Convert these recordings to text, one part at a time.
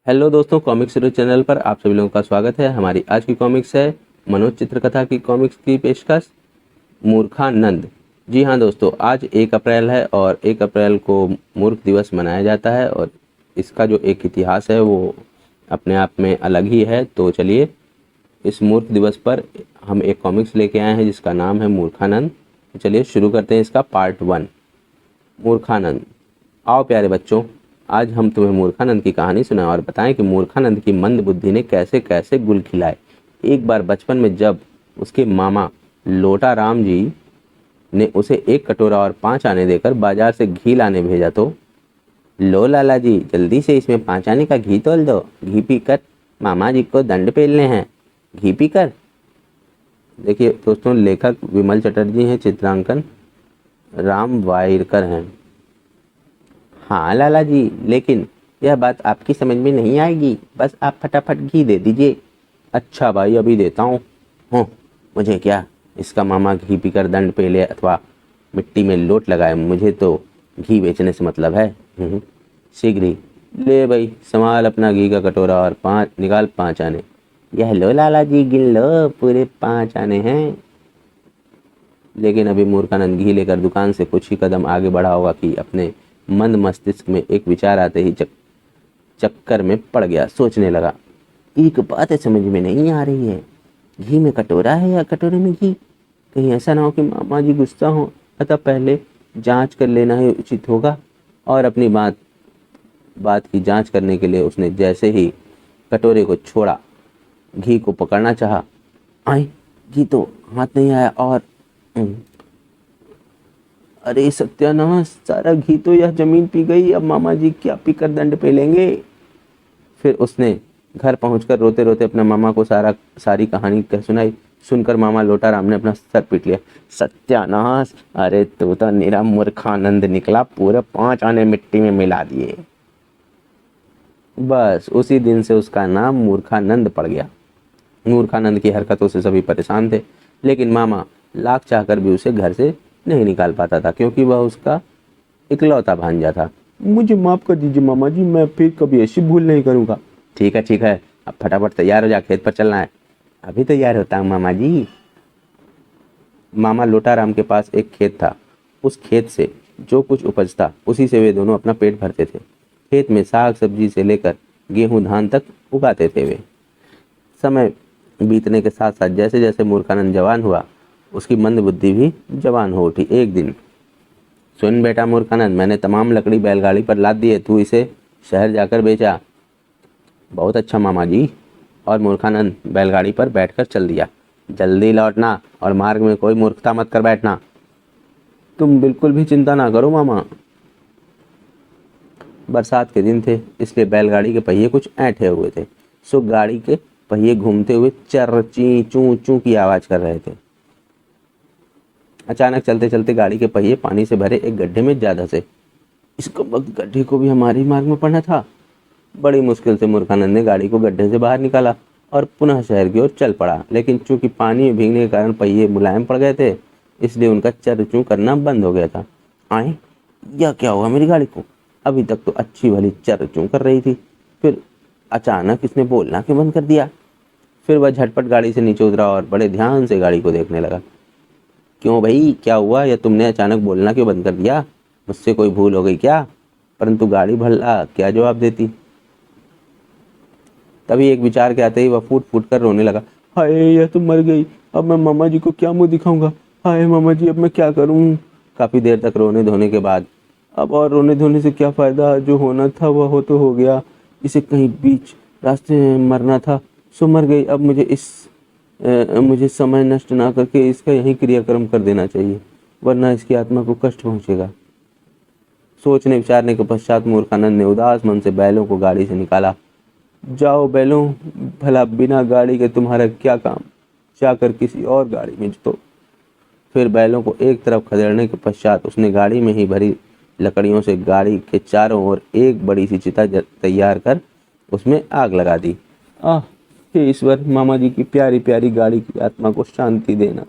Hello दोस्तों, comics hero channel पर आप सभी लोगों का स्वागत है। हमारी आज की कॉमिक्स है मनोज चित्रकथा की कॉमिक्स की पेशकश मूर्खानंद। जी हाँ दोस्तों, आज 1 अप्रैल है और 1 अप्रैल को मूर्ख दिवस मनाया जाता है और इसका जो एक इतिहास है वो अपने आप में अलग ही है। तो चलिए, इस मूर्ख दिवस पर हम एक कॉमिक्स लेके आए हैं जिसका नाम है मूर्खानंद। तो चलिए शुरू करते हैं इसका पार्ट 1, मूर्खानंद। आओ प्यारे बच्चों, आज हम तुम्हें मूर्खानंद की कहानी सुनाएं और बताएं कि मूर्खानंद की मंद बुद्धि ने कैसे कैसे गुल खिलाए। एक बार बचपन में जब उसके मामा लोटा राम जी ने उसे 1 कटोरा और 5 आने देकर बाजार से घी लाने भेजा तो, लो लाला जी, जल्दी से इसमें 5 आने का घी तोल दो, घी पीकर मामा जी को दंड पेलने हैं, घी पीकर। देखिए दोस्तों, लेखक विमल चटर्जी हैं, चित्रांकन राम वाइरकर हैं। हाँ लाला जी, लेकिन यह बात आपकी समझ में नहीं आएगी, बस आप फटाफट घी दे दीजिए। अच्छा भाई, अभी देता हूँ। हाँ, मुझे क्या, इसका मामा घी पीकर दंड पेले अथवा मिट्टी में लोट लगाए, मुझे तो घी बेचने से मतलब है। शीघ्र ही ले भाई, संभाल अपना घी का कटोरा और 5 निकाल, 5 आने। यह लो लाला जी, गिन लो, पूरे 5 आने हैं। लेकिन अभी मूर्खानंद घी लेकर दुकान से कुछ ही कदम आगे बढ़ा होगा कि अपने मंद मस्तिष्क में एक विचार आते ही चक्कर में पड़ गया। सोचने लगा, एक बात समझ में नहीं आ रही है, घी में कटोरा है या कटोरे में घी? कहीं ऐसा ना हो कि मामा जी गुस्सा हो, अतः पहले जांच कर लेना ही उचित होगा। और अपनी बात की जांच करने के लिए उसने जैसे ही कटोरे को छोड़ा, घी को पकड़ना चाहा, आई घी तो हाथ नहीं आया और अरे सत्यानाश, सारा घी तो यह जमीन पी गई। अब मामा जी क्या पीकर दंड पेलेंगे? फिर उसने घर पहुंचकर रोते रोते अपने मामा को सारी कहानी कह सुनाई। सुनकर मामा लोटाराम ने अपना सर पीट लिया। सत्यानाश, अरे तू तो निरा मूर्खानंद निकला, पूरे 5 आने मिट्टी में मिला दिए। बस उसी दिन से उसका नाम मूर्खानंद पड़ गया। मूर्खानंद की हरकतों से सभी परेशान थे, लेकिन मामा लाख चाहकर भी उसे घर से नहीं निकाल पाता था, क्योंकि वह उसका इकलौता भांजा था। मुझे माफ कर दीजिए मामा जी, मैं फिर कभी ऐसी भूल नहीं करूँगा। ठीक है ठीक है, अब फटाफट तैयार हो जा, खेत पर चलना है। अभी तैयार होता हूँ मामा जी। मामा लोटाराम के पास एक खेत था। उस खेत से जो कुछ उपजता उसी से वे दोनों अपना पेट भरते थे। खेत में साग सब्जी से लेकर गेहूं धान तक उगाते थे वे। समय बीतने के साथ साथ जैसे जैसे मूर्खानंद जवान हुआ, उसकी मंद बुद्धि भी जवान हो उठी। एक दिन, सुन बेटा मूर्खानंद, मैंने तमाम लकड़ी बैलगाड़ी पर लाद दी है, तू इसे शहर जाकर बेचा। बहुत अच्छा मामा जी। और मूर्खानंद बैलगाड़ी पर बैठकर चल दिया। जल्दी लौटना और मार्ग में कोई मूर्खता मत कर बैठना। तुम बिल्कुल भी चिंता ना करो मामा। बरसात के दिन थे, इसलिए बैलगाड़ी के पहिए कुछ ऐंठे हुए थे, सो गाड़ी के पहिए घूमते हुए चर ची चू चू की आवाज कर रहे थे। अचानक चलते चलते गाड़ी के पहिए पानी से भरे एक गड्ढे में जा धंसे। इसको वक्त गड्ढे को भी हमारे ही मार्ग में पड़ना था। बड़ी मुश्किल से मूर्खानंद ने गाड़ी को गड्ढे से बाहर निकाला और पुनः शहर की ओर चल पड़ा, लेकिन चूंकि पानी में भीगने के कारण पहिए मुलायम पड़ गए थे, इसलिए उनका चर चू करना बंद हो गया था। आए, यह क्या हुआ मेरी गाड़ी को? अभी तक तो अच्छी भली चर चू कर रही थी, फिर अचानक इसने बोलना क्यों बंद कर दिया? फिर वह झटपट गाड़ी से नीचे उतरा और बड़े ध्यान से गाड़ी को देखने लगा। क्यों भाई, क्या हुआ? या तुमने अचानक बोलना क्यों बंद कर दिया? मुझसे कोई भूल हो गई क्या? परंतु गाड़ी भला क्या जवाब देती। तभी एक विचार के आते ही वह फूट फूट कर रोने लगा। हाय, यह तो मर गई, अब मैं मामा जी को क्या मुंह दिखाऊंगा? हाय मामा जी, अब मैं क्या करूं? काफी देर तक रोने धोने के बाद, अब और रोने धोने से क्या फायदा, जो होना था वह तो हो गया। इसे कहीं बीच रास्ते में मरना था, सो मर गई। अब मुझे समय नष्ट ना करके इसका यही क्रियाक्रम कर देना चाहिए, वरना इसकी आत्मा को कष्ट पहुंचेगा। सोचने विचारने के पश्चात मूर्खानंद ने उदास मन से बैलों को गाड़ी से निकाला। जाओ बैलों, भला बिना गाड़ी के तुम्हारा क्या काम, जाकर किसी और गाड़ी में जुतो। फिर बैलों को एक तरफ खदेड़ने के पश्चात उसने गाड़ी में ही भरी लकड़ियों से गाड़ी के चारों ओर एक बड़ी सी चिता तैयार कर उसमें आग लगा दी। आह, हे ईश्वर, मामा जी की प्यारी प्यारी गाड़ी की आत्मा को शांति देना।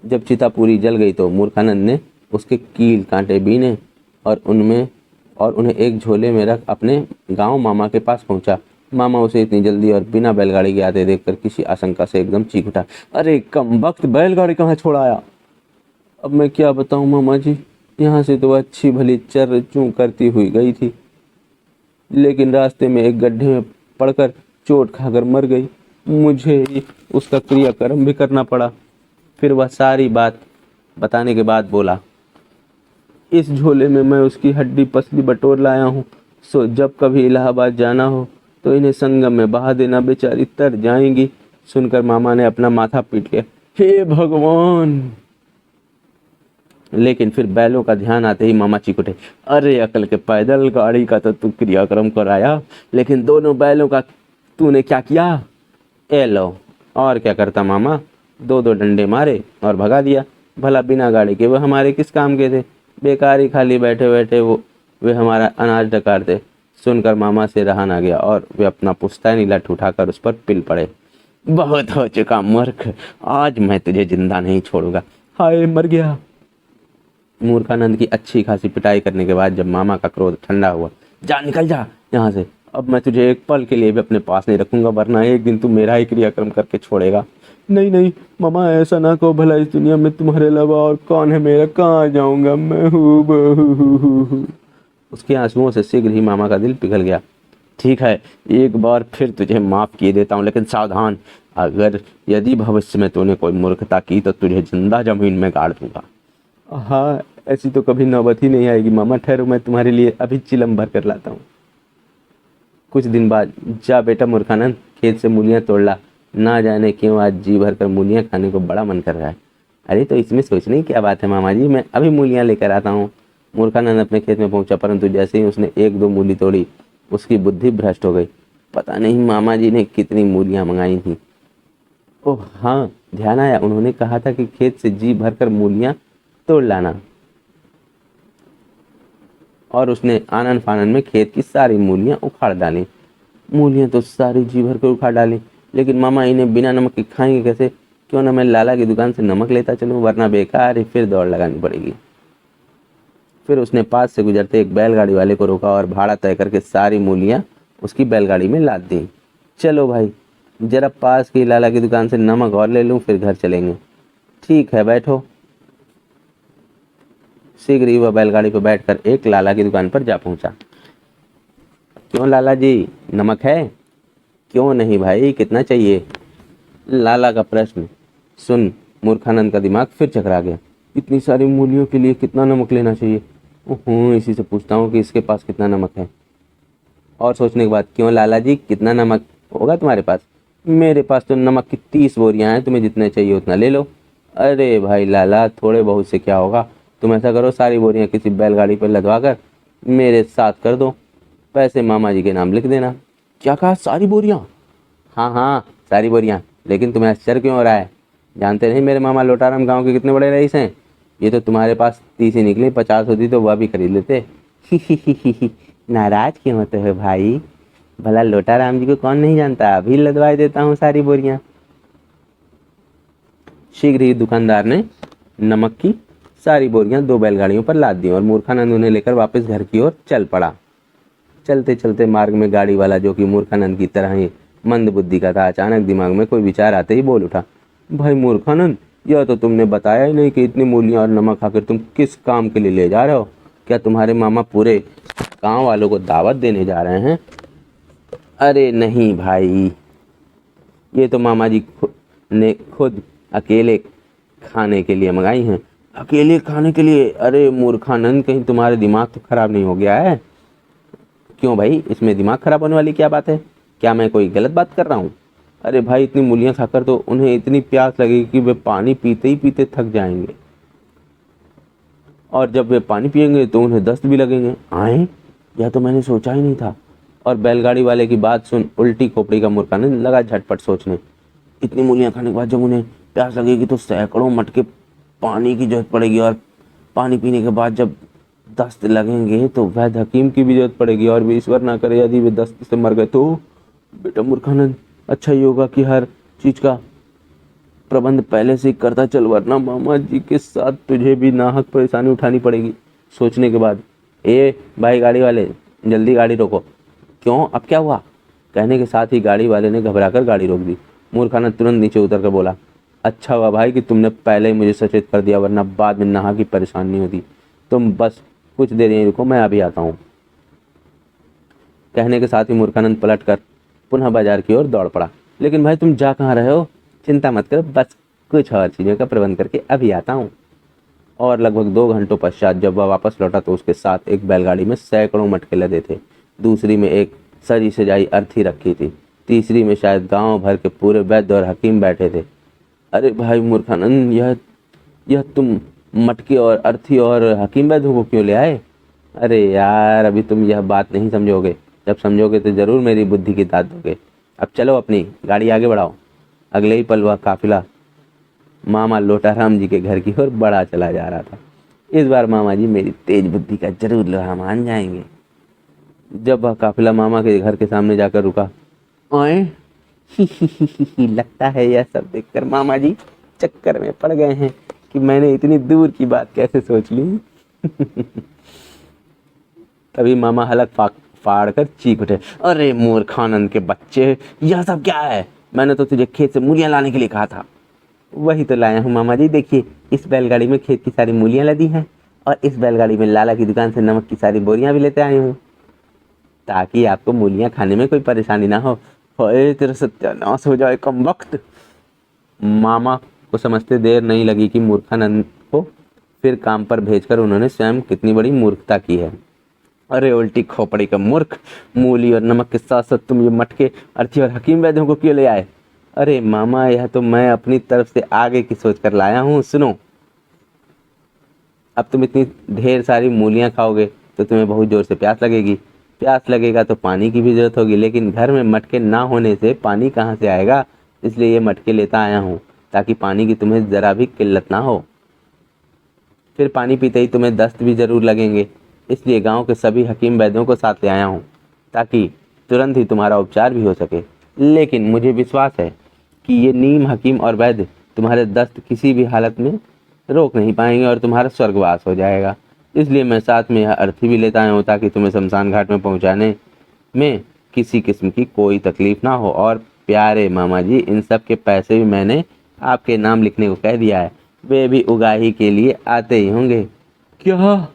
जब चिता पूरी जल गई तो मूर्खानंद ने उसके कील कांटे बीने और उनमें और उन्हें एक झोले में रख अपने गांव मामा के पास पहुंचा। मामा उसे इतनी जल्दी और बिना बैलगाड़ी के आते देखकर किसी आशंका से एकदम चीख उठा, अरे कमबख्त, बैलगाड़ी कहाँ छोड़ आया? अब मैं क्या बताऊं मामा जी, यहाँ से तो अच्छी भली चर चूं करती हुई गई थी, लेकिन रास्ते में एक गड्ढे में पड़कर चोट खाकर मर गई। मुझे ही उसका क्रियाक्रम भी करना पड़ा। फिर वह सारी बात बताने के बाद बोला, इस झोले में मैं उसकी हड्डी पसली बटोर लाया हूँ, सो जब कभी इलाहाबाद जाना हो तो इन्हें संगम में बहा देना, बेचारी तर जाएंगी। सुनकर मामा ने अपना माथा पीट लिया, हे भगवान। लेकिन फिर बैलों का ध्यान आते ही मामा चीख उठे, अरे अकल के पैदल, गाड़ी का तो तू क्रियाक्रम कराया, लेकिन दोनों बैलों का तूने क्या किया? ए लो, और क्या करता मामा, दो दो डंडे मारे और भगा दिया। भला बिना गाड़ी के वो हमारे किस काम के थे? बेकार ही खाली बैठे बैठे वे हमारा अनाज डकारते। सुनकर मामा से रहा ना गया और वे अपना पुश्तैनी लठ उठाकर उस पर पिल पड़े। बहुत हो चुका मूर्ख, आज मैं तुझे जिंदा नहीं छोड़ूंगा। हाय, मर गया। मूर्खानंद की अच्छी खासी पिटाई करने के बाद जब मामा का क्रोध ठंडा हुआ, जा निकल जा यहाँ से, अब मैं तुझे एक पल के लिए भी अपने पास नहीं रखूंगा, वरना एक दिन तू मेरा ही क्रियाक्रम करके छोड़ेगा। नहीं नहीं मामा, ऐसा ना कहो, भला इस दुनिया में तुम्हारे अलावा और कौन है मेरा, कहाँ जाऊंगा मैं, हूँ बहू। उसके आंसुओं से शीघ्र ही मामा का दिल पिघल गया। ठीक है, एक बार फिर तुझे माफ किए देता हूँ, लेकिन सावधान, अगर यदि भविष्य में तूने कोई मूर्खता की तो तुझे जिंदा जमीन में गाड़ दूंगा। हाँ, ऐसी तो कभी नौबत ही नहीं आएगी मामा, ठहरो, मैं तुम्हारे लिए अभी चिलम भर कर लाता हूँ। कुछ दिन बाद, जा बेटा मूर्खानंद, खेत से मूलियाँ तोड़ ला, ना जाने क्यों आज जी भर कर मूलियाँ खाने को बड़ा मन कर रहा है। अरे तो इसमें सोचने की क्या बात है मामा जी, मैं अभी मूलियाँ लेकर आता हूँ। मूर्खानंद अपने खेत में पहुंचा, परंतु जैसे ही उसने एक दो मूली तोड़ी उसकी बुद्धि भ्रष्ट हो गई। पता नहीं मामा जी ने कितनी मूलियाँ मंगाई थी। ओह हाँ, ध्यान आया, उन्होंने कहा था कि खेत से जी भर कर मूलियाँ तोड़ लाना, और उसने आनन फानन में खेत की सारी मूलियाँ उखाड़ डाली। मूलियाँ तो सारी जी भर कर उखाड़ डाली, लेकिन मामा इन्हें बिना नमक के खाएंगे कैसे? क्यों ना मैं लाला की दुकान से नमक लेता चलूँ, वरना बेकार ही फिर दौड़ लगानी पड़ेगी। फिर उसने पास से गुजरते एक बैलगाड़ी वाले को रोका और भाड़ा तय करके सारी मूलियाँ उसकी बैलगाड़ी में लाद दी। चलो भाई, जरा पास की लाला की दुकान से नमक और ले लूँ, फिर घर चलेंगे। ठीक है, बैठो। शीघ्र ही वह बैलगाड़ी पर बैठकर एक लाला की दुकान पर जा पहुंचा। क्यों लाला जी, नमक है? क्यों नहीं भाई, कितना चाहिए? लाला का प्रश्न सुन मूर्खानंद का दिमाग फिर चकरा गया। इतनी सारी मूलियों के लिए कितना नमक लेना चाहिए? ओह, इसी से पूछता हूँ कि इसके पास कितना नमक है। और सोचने के बाद, क्यों लाला जी, कितना नमक होगा तुम्हारे पास? मेरे पास तो नमक की 30 बोरियां हैं, तुम्हें जितना चाहिए उतना ले लो। अरे भाई लाला, थोड़े बहुत से क्या होगा, तुम ऐसा करो, सारी बोरियां किसी बैलगाड़ी पर लदवा कर मेरे साथ कर दो, पैसे मामा जी के नाम लिख देना। क्या कहा, सारी बोरियां? हाँ हाँ, सारी बोरियां। लेकिन तुम्हें आश्चर्य क्यों हो रहा है? जानते नहीं मेरे मामा लोटाराम गांव के कितने बड़े रईस हैं? ये तो तुम्हारे पास 30 ही निकली, 50 होती तो वह भी खरीद लेते। ही नाराज क्यों होते हो भाई? भला लोटाराम जी को कौन नहीं जानता, अभी लदवा देता हूँ सारी बोरियां। शीघ्र ही दुकानदार ने नमक की सारी बोरियां 2 बैलगाड़ियों पर लाद दी और मूर्खानंद उन्हें लेकर वापस घर की ओर चल पड़ा। चलते चलते मार्ग में गाड़ी वाला, जो कि मूर्खानंद की तरह ही मंद बुद्धि का था, अचानक दिमाग में कोई विचार आते ही बोल उठा, भाई मूर्खानंद, यह तो तुमने बताया ही नहीं कि इतनी मूलियां और नमक खाकर तुम किस काम के लिए ले जा रहे हो? क्या तुम्हारे मामा पूरे गांव वालों को दावत देने जा रहे हैं? अरे नहीं भाई, ये तो मामा जी ने खुद अकेले खाने के लिए मंगाई हैं। अकेले खाने के लिए? अरे मूर्खानंद, कहीं तुम्हारे दिमाग तो खराब नहीं हो गया है? क्यों भाई, इसमें दिमाग खराब होने वाली क्या बात है? क्या मैं कोई गलत बात कर रहा हूँ? अरे भाई, इतनी मूलियाँ खाकर तो उन्हें इतनी प्यास लगेगी कि वे पानी पीते ही पीते थक जाएंगे, और जब वे पानी पिएंगे तो उन्हें दस्त भी लगेंगे। आए, यह तो मैंने सोचा ही नहीं था। और बैलगाड़ी वाले की बात सुन उल्टी खोपड़ी का मूर्खानंद लगा झटपट सोचने, इतनी मूलियाँ खाने के बाद जब उन्हें प्यास लगेगी तो सैकड़ों मटके पानी की जरूरत पड़ेगी, और पानी पीने के बाद जब दस्त लगेंगे तो वैद्य हकीम की भी जरूरत पड़ेगी, और भी ईश्वर ना करे यदि वे दस्त से मर गए तो? बेटा मूर्खानंद, अच्छा ही होगा कि हर चीज का प्रबंध पहले से ही करता चल, वरना मामा जी के साथ तुझे भी नाहक परेशानी उठानी पड़ेगी। सोचने के बाद ए भाई गाड़ी वाले, जल्दी गाड़ी रोको। क्यों, अब क्या हुआ? कहने के साथ ही गाड़ी वाले ने घबराकर गाड़ी रोक दी। मूर्खानंद तुरंत नीचे उतर कर बोला, अच्छा हुआ भाई कि तुमने पहले ही मुझे सचेत कर दिया, वरना बाद में नहा की परेशानी होती। तुम बस कुछ देर यहीं रुको, मैं अभी आता हूँ। कहने के साथ ही मूर्खानंद पलट कर पुनः बाजार की ओर दौड़ पड़ा। लेकिन भाई तुम जा कहाँ रहे हो? चिंता मत करो, बस कुछ और चीज़ों का प्रबंध करके अभी आता हूँ। और लगभग 2 घंटों पश्चात जब वह वापस लौटा तो उसके साथ एक बैलगाड़ी में सैकड़ों मटके लदे थे। दूसरी में एक सजी सजाई अर्थी रखी थी। तीसरी में शायद गांव भर के पूरे वैद्य और हकीम बैठे थे। अरे भाई मूर्खानंद, यह तुम मटके और अर्थी और हकीम वैद्यों को क्यों ले आए? अरे यार, अभी तुम यह बात नहीं समझोगे। जब समझोगे तो जरूर मेरी बुद्धि की दाद दोगे। अब चलो, अपनी गाड़ी आगे बढ़ाओ। अगले ही पल वह काफिला मामा लोटाराम जी के घर की ओर बढ़ा चला जा रहा था। इस बार मामा जी मेरी तेज बुद्धि का जरूर लोहा मान जाएंगे। जब वह काफिला मामा के घर के सामने जाकर रुका, ओए लगता है यह सब देखकर मामा जी चक्कर में पड़ गए हैं कि मैंने इतनी दूर की बात कैसे सोच ली। तभी मामा हलक फाड़ कर चीख उठे, अरे मूर्खानंद के बच्चे, यह सब क्या है? मैंने तो तुझे खेत से मूलियां लाने के लिए कहा था। वही तो लाया हूँ मामा जी, देखिए इस बैलगाड़ी में खेत की सारी मूलियां लदी हैं और इस बैलगाड़ी में लाला की दुकान से नमक की सारी बोरियां भी लेते आए हूँ, ताकि आपको मूलियां खाने में कोई परेशानी ना हो। होए तेरा सत्यानाश हो जाए कम वक्त। मामा को समझते देर नहीं लगी कि मूर्खानंद को फिर काम पर भेजकर उन्होंने स्वयं कितनी बड़ी मूर्खता की है। अरे उल्टी खोपड़ी का मूर्ख, मूली और नमक के साथ साथ तुम ये मटके, अर्थी और हकीम वैद्यों को क्यों ले आए? अरे मामा, यह तो मैं अपनी तरफ से आगे की सोच कर लाया हूँ। सुनो, अब तुम इतनी ढेर सारी मूलियाँ खाओगे तो तुम्हें बहुत जोर से प्यास लगेगी। प्यास लगेगा तो पानी की भी जरूरत होगी, लेकिन घर में मटके ना होने से पानी कहाँ से आएगा? इसलिए ये मटके लेता आया हूँ ताकि पानी की तुम्हें ज़रा भी किल्लत ना हो। फिर पानी पीते ही तुम्हें दस्त भी ज़रूर लगेंगे, इसलिए गांव के सभी हकीम वैद्यों को साथ ले आया हूँ ताकि तुरंत ही तुम्हारा उपचार भी हो सके। लेकिन मुझे विश्वास है कि ये नीम हकीम और वैद्य तुम्हारे दस्त किसी भी हालत में रोक नहीं पाएंगे और तुम्हारा स्वर्गवास हो जाएगा। इसलिए मैं साथ में यह अर्थी भी लेता आया हूँ ताकि तुम्हें शमशान घाट में पहुँचाने में किसी किस्म की कोई तकलीफ ना हो। और प्यारे मामा जी, इन सब के पैसे भी मैंने आपके नाम लिखने को कह दिया है, वे भी उगाही के लिए आते ही होंगे। क्या?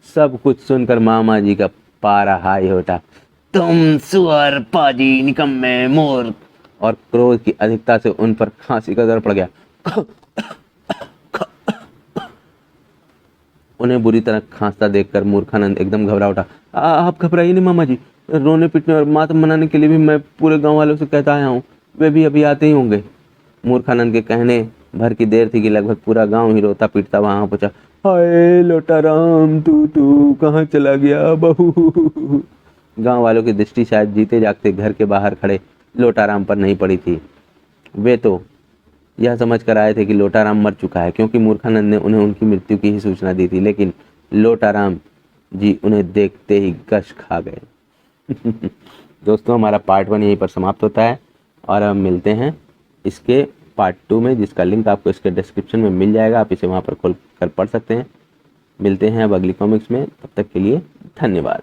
सब कुछ सुनकर मामा जी का पारा हाई होता। तुम सुअर, पाजी, निकम्मे, मूर्ख! और क्रोध की अधिकता से उन पर खांसी का दर पड़ गया। उन्हें बुरी तरह खांसता देखकर मूर्खानंद एकदम घबरा उठा। आप घबराइए नहीं मामा जी, रोने पीटने और मातम मनाने के लिए भी मैं पूरे गांव वालों से कहता आया हूँ, वे भी अभी आते ही होंगे। मूर्खानंद के कहने भर की देर थी कि लगभग पूरा गांव ही रोता पीटता वहां पहुंचा। हाय लोटाराम, तू कहाँ चला गया बहू? गांव वालों की दृष्टि शायद जीते जागते घर के बाहर खड़े लोटाराम पर नहीं पड़ी थी। वे तो यह समझ कर आए थे कि लोटाराम मर चुका है, क्योंकि मूर्खानंद ने उन्हें उनकी मृत्यु की ही सूचना दी थी। लेकिन लोटाराम जी उन्हें देखते ही गश खा गए। दोस्तों, हमारा पार्ट 1 यहीं पर समाप्त होता है और हम मिलते हैं इसके पार्ट 2 में, जिसका लिंक आपको इसके डिस्क्रिप्शन में मिल जाएगा। आप इसे वहाँ पर खोल कर पढ़ सकते हैं। मिलते हैं अब अगली कॉमिक्स में, तब तक के लिए धन्यवाद।